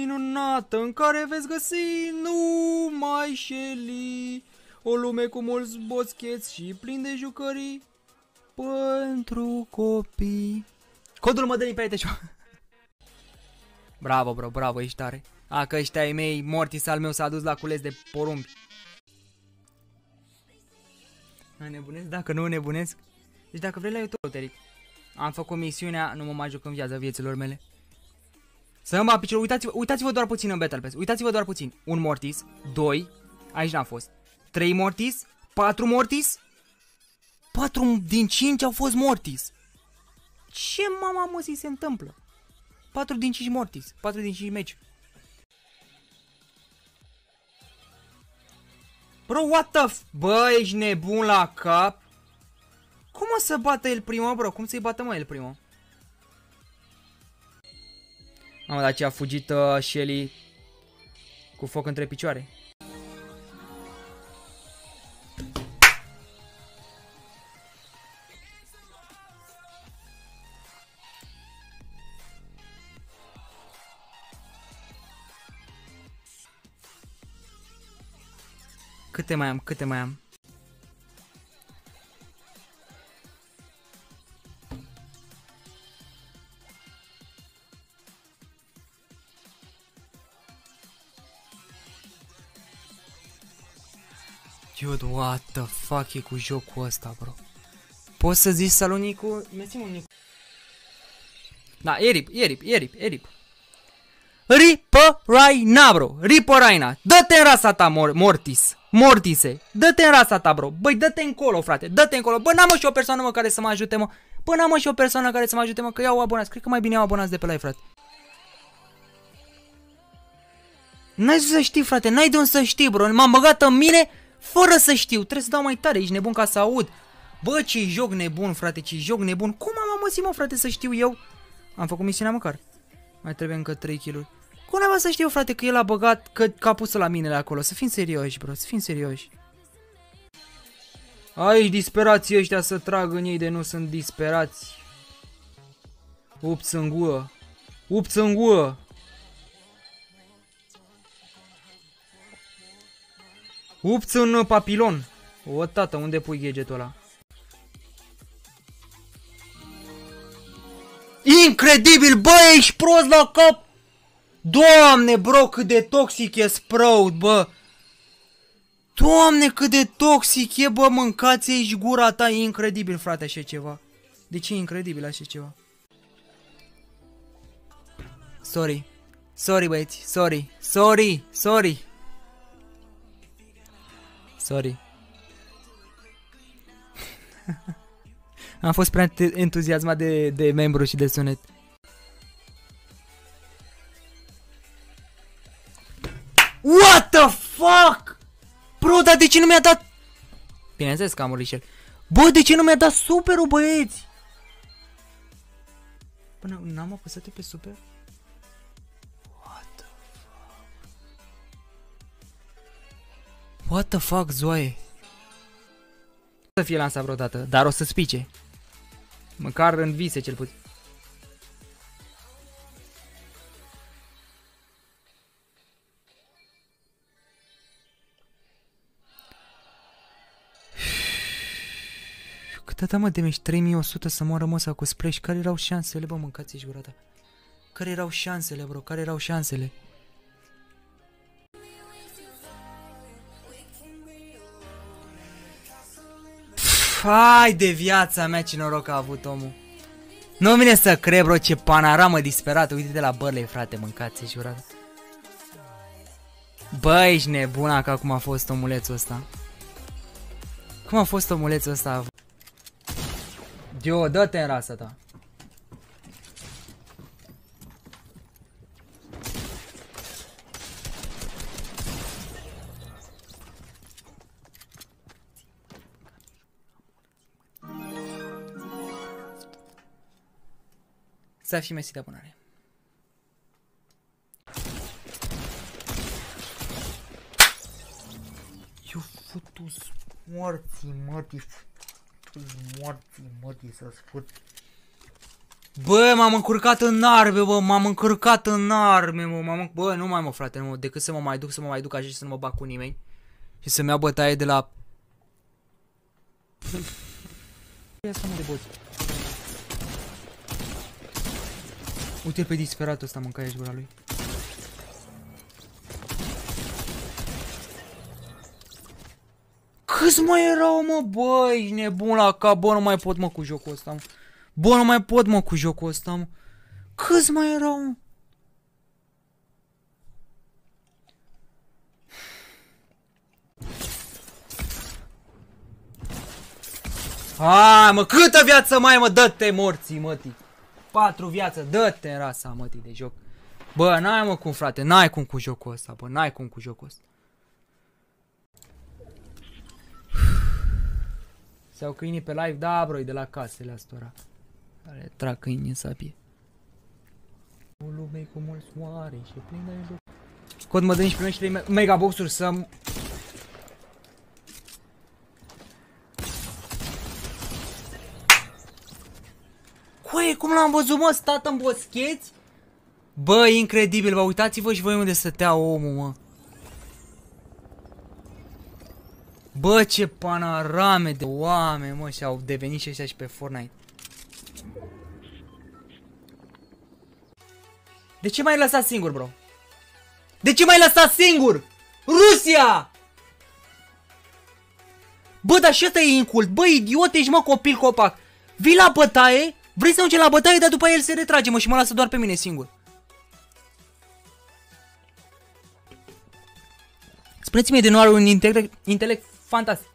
minunată în care veți găsi numai Shelly, o lume cu mulți boscheți și plin de jucării pentru copii. Codul Mădălin pe ITShow. Bravo, bro, bravo, ești tare. A, că ăștia ai mei, Mortis al meu s-a dus la cules de porumbi. Nu nebunesc? Dacă nu nebunesc. Deci dacă vrei la YouTube, Teric. Am făcut misiunea, nu mă mai joc în viața vieților mele. Să mă picior, uitați-vă doar puțin în Battle Pass. Uitați-vă doar puțin. Un Mortis, 2, aici n-am fost. 3 Mortis, 4 Mortis. 4 din 5 au fost Mortis. Ce mama mă se întâmplă? 4 din 5 Mortis, 4 din 5 meci. Bro, what the f... Bă, ești nebun la cap? Cum o să bată el primul, bro? Cum să-i bată, mă, el primul? Mamă, dar ce a fugit Shelly cu foc între picioare. Câte mai am? Câte mai am? Dude, what the fuck e cu jocul ăsta, bro? Poți să zici Salonicul? Mersi mult, Nicu. Da, e rip. Ripă Raina, bro. Ripă Raina. Dă-te în rasa ta, Mortise. Dă-te în rasa ta, bro. Băi, dă-te încolo, frate. Dă-te încolo. Bă, n-am și o persoană, mă, care să mă ajute, mă. Bă, n-am și o persoană care să mă ajute, mă, că iau abonați. Cred că mai bine iau abonați de pe live, frate. N-ai să știi, frate. N-ai de unde să știi, bro. M-am băgat în mine fără să știu. Trebuie să dau mai tare. Ești nebun ca să aud. Bă, ce joc nebun, frate. Ce joc nebun. Cum am amăsit, mă, frate, să știu eu? Am făcut misiunea măcar. Mai trebuie încă 3 kill-uri. Cum n-am să știu, frate, că el a băgat, că a pus la minele acolo. Să fim serioși, bro, să fim serioși. Aici disperații ăștia să trag în ei de nu sunt disperați. Ups în gură. Ups în gură. Ups în papilon. O, tată, unde pui gadgetul ăla? Incredibil, bă, ești prost la cap. Doamne, bro, cât de toxic e Sprout, bă. Doamne, cât de toxic e, bă, mâncați aici gura ta, e incredibil, frate, așa ceva. De ce e incredibil așa ceva? Sorry. Sorry, băieți, sorry. Am fost prea entuziasmat de membru și de sunet. What the fuck? Bro, dar de ce nu mi-a dat... Bineînțeles că am Richel. Bă, de ce nu mi-a dat superul, băieți? Până n-am apăsat pe super? What the fuck, Zoe? Să fie lansat vreodată, dar o să spice. Măcar în vise cel puțin. Cât atâta, mă, demești 3100 să moară măsa cu splash. Care erau șansele, bă, mâncați-și gura ta. Care erau șansele, bro, care erau șansele? Hai de viața mea, ce noroc a avut omul. Nu vine să cred, bro, ce panoramă disperată. Uite-te la Burley, frate, mâncați-și gura ta. Bă, ești nebuna ca cum a fost omulețul ăsta. Cum a fost omulețul ăsta? Dio, dă-te în rasa ta. Să fii mersi de abonare. Eu futu morții, mătii, morții, să-ți fut. Bă, m-am încurcat în arme, bă, m-am încurcat în arme, mă, bă, nu mai mă, frate, nu, decât să mă mai duc așa și să nu mă bag cu nimeni. Și să-mi iau bătaie de la... Ia asta, mă, de boți. Uite-l pe disperatul ăsta, mâncaia-și gura lui. Câți mai erau, mă, bă, ești nebun la cap, bă, nu mai pot, mă, cu jocul ăsta, mă. Bă, nu mai pot, mă, cu jocul ăsta, mă. Câți mai erau, mă? Hai, mă, câtă viață mai, mă, dă-te morții, mătii. 4 viață, dă-te în rasa, mătii, de joc. Bă, n-ai, mă, cum, frate, n-ai cum cu jocul ăsta, bă, n-ai cum cu jocul ăsta. Se-au câinii pe live, da, bro, de la casele astora. Care trag câini în sabie. O lume cu mulți soare și plin de joc. Cod mă dă și primești 3 megaboxuri să... Coaie, cum l-am văzut, mă, stat în boscheți? Bă, incredibil, bă, uitați-vă și voi unde stătea omul, mă. Bă, ce panorame de oameni, mă, și-au devenit și ăștia și pe Fortnite. De ce m-ai lăsat singur, bro? De ce m-ai lăsat singur? Rusia! Bă, dar și ăsta e incult. Bă, idiot, ești, mă, copil copac. Vii la bătaie, vrei să mergi la bătaie, dar după el se retrage, mă, și mă lasă doar pe mine singur. Spuneți-mi de nu are un intelect fantastic.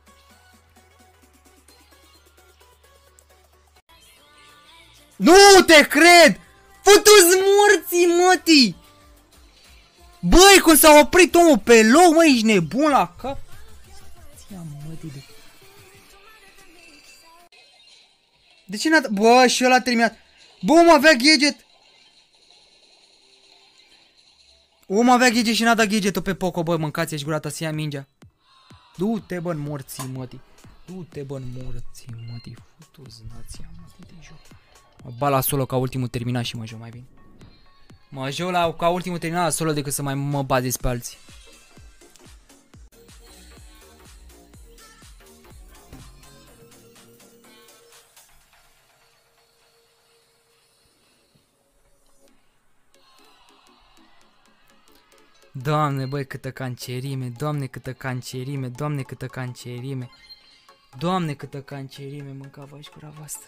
Nu te cred! Fătu-ți morții, mătii! Băi, cum s-a oprit omul pe loc, mă, ești nebun la cap? De ce n-a... Bă, și ăla a terminat. Bă, omul avea gadget. Omul avea gadget și n-a dat gadget-ul pe Poco, bă, mâncați-și gura ta să ia mingea. Du-te, bă, în morții, mătii. Du-te, bă, în morții, mătii. Futu-ți nația, mătii, de joc. Mă bat la solo ca ultimul terminat și mă joc mai bine. Mă joc la, ca ultimul terminat la solo decât să mai mă bazez pe alții. Doamne, băi, câtă cancerime, Doamne, câtă cancerime, Doamne, câtă cancerime. Doamne, câtă cancerime, mâncava-și gura voastră.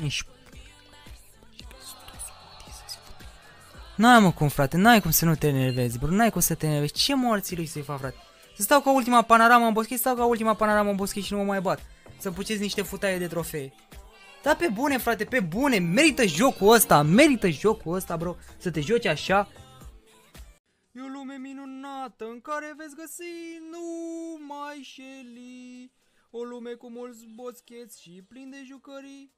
Ești... N-ai, mă, cum, frate, n-ai cum să nu te enervezi, bro, n-ai cum să te enervezi. Ce morții lui să-i fac, frate? Să stau ca ultima panoramă în boschet, stau ca ultima panoramă în boschet și nu mă mai bat. Să puceți niște futaie de trofee. Dar pe bune, frate, pe bune, merită jocul ăsta, bro, să te joci așa. E o lume minunată în care veți găsi numai Shelly. O lume cu mulți boscheți și plin de jucării.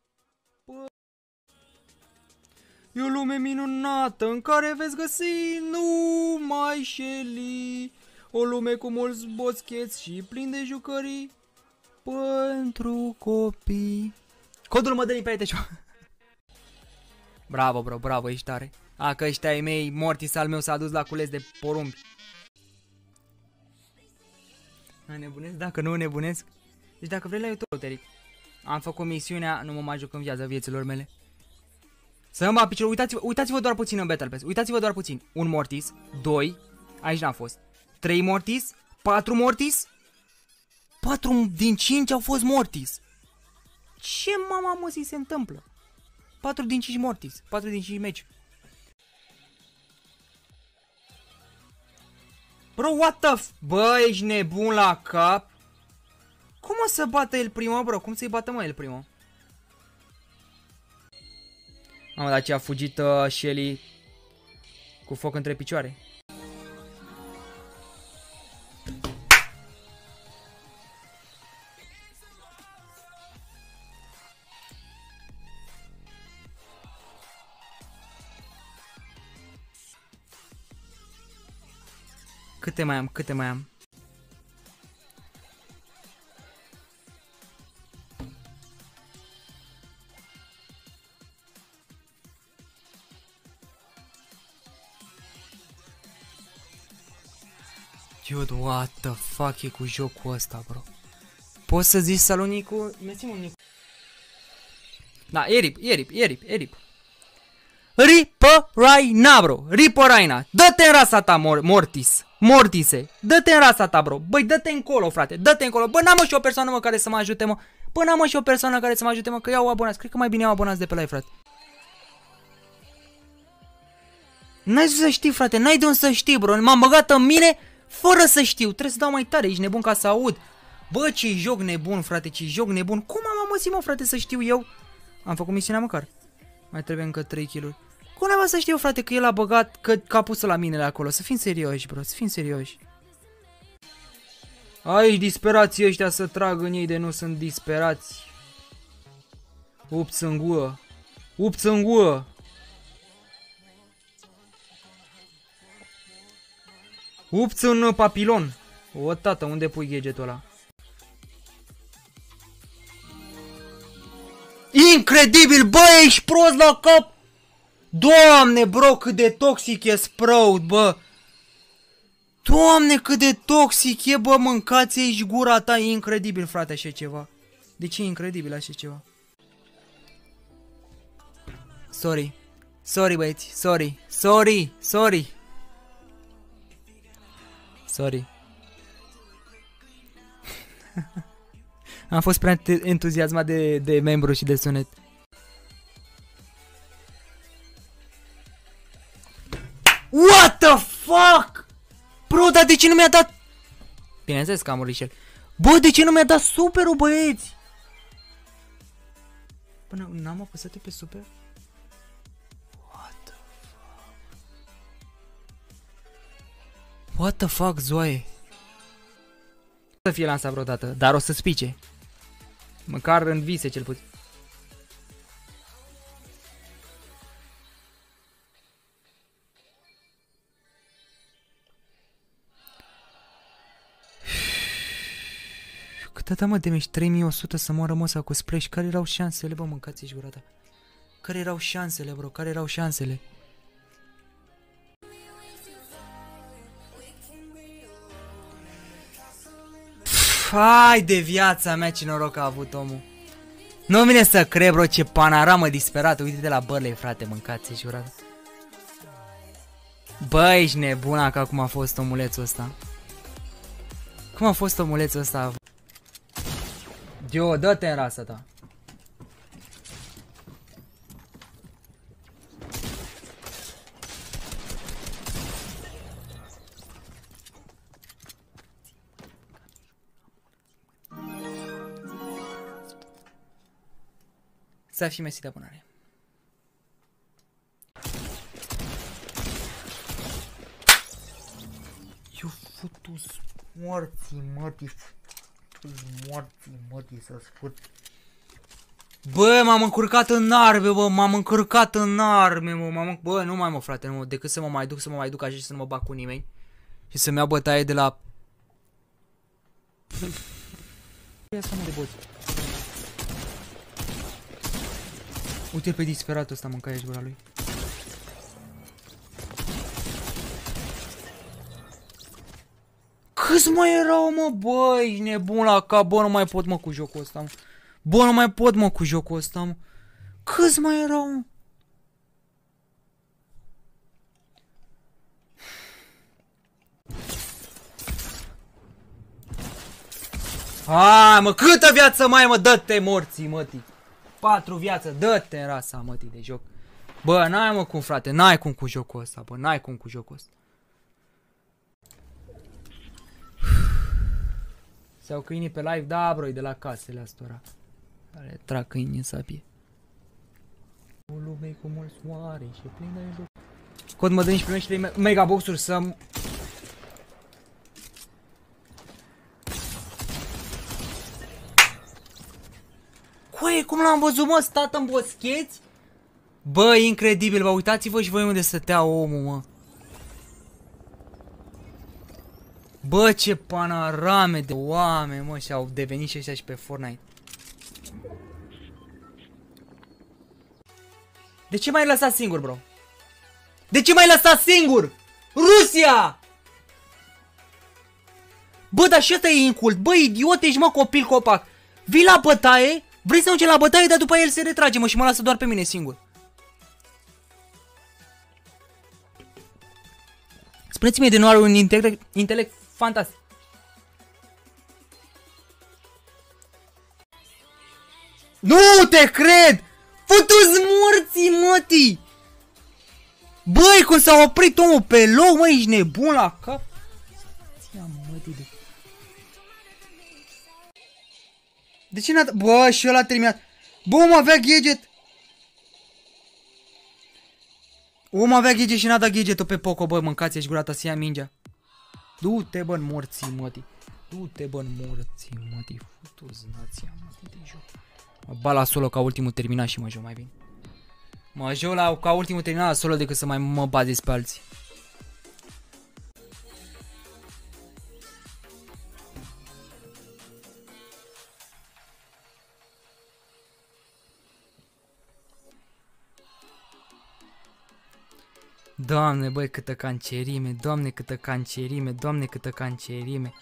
E o lume minunată în care veți găsi numai Shelly. O lume cu mulți boscheți și plin de jucării pentru copii. Codul mă dă din perete. Bravo, bro, bravo, ești tare. A, că ăștia ai mei, Mortis al meu s-a dus la cules de porumbi. Nebunesc? Dacă nu nebunesc. Deci dacă vrei la YouTube, Teric. Am făcut misiunea, nu mă mai joc în viața vieților mele. Să mă picior, uitați-vă doar puțin în Battle Pass. Uitați-vă doar puțin. Un Mortis, 2, aici n-a fost. 3 Mortis, 4 Mortis. 4 din 5 au fost Mortis. Ce mama măsii se întâmplă? 4 din 5 Mortis, 4 din 5 meci. Bro, what the f... Bă, ești nebun la cap? Cum o să bată el primul, bro? Cum să-i bată, mă, el primul? Mamă, dar ce a fugit Shelly cu foc între picioare. Câte mai am? Câte mai am? Dude, what the fuck e cu jocul ăsta, bro? Poți să zici Salonicu? Mersi mult, Nicu. Da, e rip. Ripă Raina, bro. Ripă Raina. Dă-te în rasa ta, Mortise. Dă-te în rasa ta, bro. Băi, dă-te încolo, frate. Dă-te încolo. Bă, n-am și o persoană, mă, care să mă ajute, mă. Bă, n-am și o persoană care să mă ajute, mă, că iau abonați. Cred că mai bine iau abonați de pe live, frate. N-ai să știi, frate. N-ai de unde să știi, bro. M-am băgat în mine fără să știu. Trebuie să dau mai tare. Ești nebun ca să aud. Bă, ce joc nebun, frate. Ce joc nebun. Cum am amăsit, mă, frate, să știu eu? Am făcut misiunea măcar. Mai trebuie încă 3 kill-uri. Cum n-am să știu, frate, că el a băgat, că a pus la minele acolo. Să fim serioși, bro, să fim serioși. Aici disperații ăștia să trag în ei de nu sunt disperați. Ups în guă. Ups în guă. Ups în papilon. O, tată, unde pui gadgetul ăla? Incredibil, bă, ești prost la cap! Doamne, bro, cât de toxic e Sprout, bă! Doamne, cât de toxic e, bă, mâncați aici gura ta, e incredibil, frate, așa ceva. De ce e incredibil așa ceva? Sorry. Sorry, băieți, sorry. Am fost prea entuziasmat de membru și de sunet. What the fuck? Bro, dar de ce nu mi-a dat... Bineînțeles că am Richel. Bă, de ce nu mi-a dat superul, băieți? Până n-am apăsat pe super? What the fuck? What the fuck, Zoe? Să fie lansat vreodată, dar o să spice. Măcar în vise cel puțin. Cât atâta, mă, damage? 3100 să moară măsa cu splash. Care erau șansele, bă, mâncați-și gura ta. Care erau șansele, bro? Care erau șansele? Hai de viața mea, ce noroc a avut omul. Nu vine să cred, bro, ce panoramă disperată. Uite-te la Burley, frate, mâncați-și gura ta. Bă, ești nebuna ca cum a fost omulețul ăsta. Cum a fost omulețul ăsta? Dio, dă-te în rasa ta. Să fii mersi de abonare. Eu futu morții, mătii, morții să-ți fut. Bă, m-am încurcat în arme, bă, bă, nu mai, mă, frate, nu, decât să mă mai duc așa și să nu mă bag cu nimeni. Și să-mi iau bătaie de la... Ia asta, mă, de boți. Uite-l pe disperatul ăsta, mânca aici gura lui. Câți mai erau, mă, bă, ești nebun la cap, bă, nu mai pot, mă, cu jocul ăsta, mă. Bă, nu mai pot, mă, cu jocul ăsta, mă. Câți mai erau, mă? Hai, mă, câtă viață mai, mă, dă-te morții, mătii. 4 viață, dă-te în rasa, mătii, de joc. Bă, n-ai, mă, cum, frate, n-ai cum cu jocul ăsta, bă, n-ai cum cu jocul ăsta. Sau câinii pe live, da, bro, de la casele astora. Care trag câini în sabie. O lume cu mulți soare și plină de joc. Cod mă dă și primești 3 megaboxuri să... Coaie, cum l-am văzut, mă, stat în boscheți? Bă, incredibil, bă, uitați-vă și voi unde stătea omul, mă. Bă, ce panorame de oameni, mă, și au devenit și ăștia și pe Fortnite. De ce m-ai lăsat singur, bro? De ce m-ai lăsat singur? Rusia! Bă, dar și ăsta e incult. Bă, idiot, ești, mă, copil copac. Vii la bătaie, vrei să mergem la bătaie, dar după el se retrage, mă, și mă lasă doar pe mine singur. Spuneți-mi de nu are un intelect fantastic. Nu te cred! Fătu-ți morții, mătii! Băi, cum s-a oprit omul pe loc, mă, ești nebun la cap? De ce n-a... Bă, și ăla a terminat. Bă, omul avea gadget. Omul avea gadget și n-a dat gadget-ul pe Poco, bă, mâncați-și gura ta să ia mingea. Du-te, bă, în morții, mătii. Du-te, bă, în morții, mătii. Futu-ți nația, mătii, de joc. Mă bat la solo ca ultimul terminat și mă joc mai bine. Mă joc la, ca ultimul terminat la solo decât să mai mă bazez pe alții. Doamne, băi, câtă cancerime, Doamne, câtă cancerime, Doamne, câtă cancerime.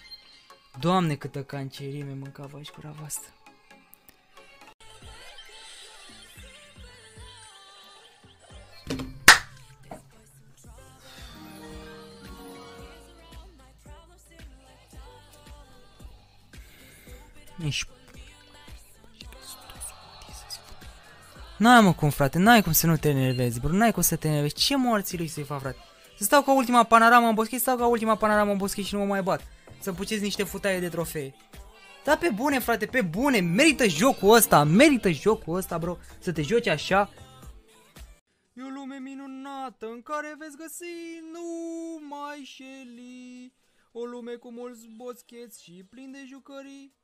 Doamne, câtă cancerime, mâncava și gura voastră. Ești... N-ai, mă, cum, frate, n-ai cum să nu te enervezi, bro, n-ai cum să te enervezi. Ce morții lui să-i fac, frate? Să stau ca ultima panoramă în boschet, stau ca ultima panoramă în boschet și nu mă mai bat. Să pucezi niște futaie de trofee. Dar pe bune, frate, pe bune, merită jocul ăsta, bro, să te joci așa. E o lume minunată în care veți găsi numai Shelly. O lume cu mulți boscheți și plin de jucării.